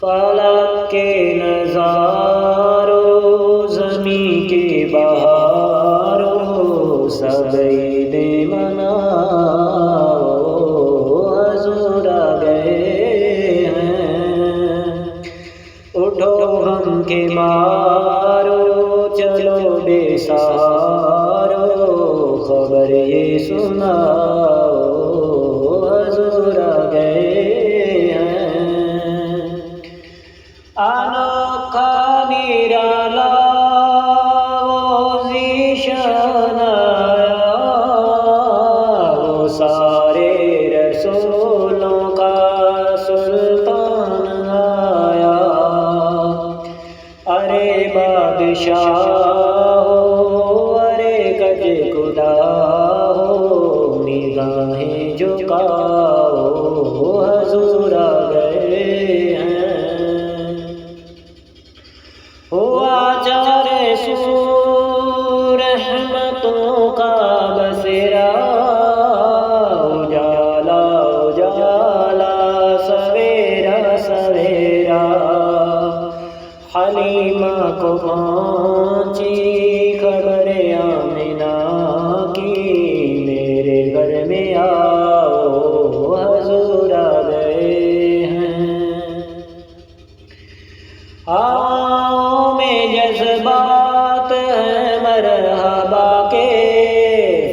فلک کے نظاروں زمیں کے بہاروں سب عید مناؤ حضور آ گئے ہیں۔ اٹھو غم کے مارو چلو بے سہارو خبر یہ سناؤ حضور آ گئے ہیں۔ انوکھا نرالا وہ ذیشان آیا، وہ سارے رسولوں کا سلطان آیا۔ ارے بادشاہ ہو ارے گج خدا ہو نگاہیں جھکاؤ حضور آ گئے ہیں۔ ہوا چارے سو رحمتوں کا بسیرا، اجالا اجالا سویرا سویرا۔ حلیمہ کو پہنچی خبر آمنہ کی، میرے گھر میں آؤ حضور آ گئے ہیں۔ ہواؤں میں جذبات ہیں مرحبا کے،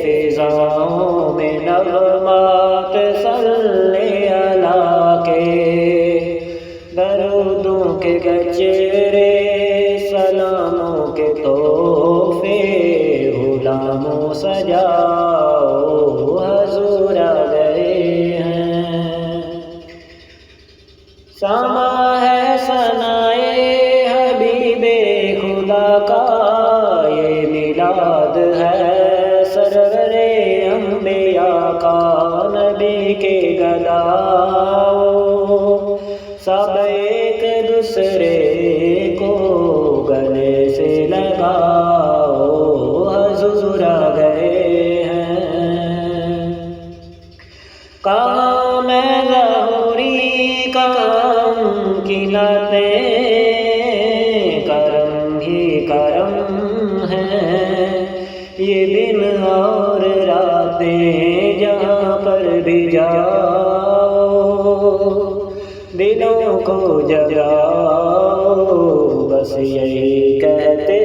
فضاؤں میں نغمات صلی اللہ کے۔ درودوں کے گجرے سلاموں کے تحفے غلاموں سجاؤ حضور آ گئے ہیں۔ سما ہے ثنائے حبیب خدا کا، یہ میلاد ہے سرور انبیاء کا۔ نبی کے گداؤ سب ایک دوسرے کو گلے سے لگاؤ حضور آ گئے ہیں۔ کہاں میں ظہوری کہاں کی نعتیں، کرم ہی کرم ہیں یہ دن اور راتیں۔ جہاں پر بھی جاؤ دلوں کو جگاؤ بس یہی کہتے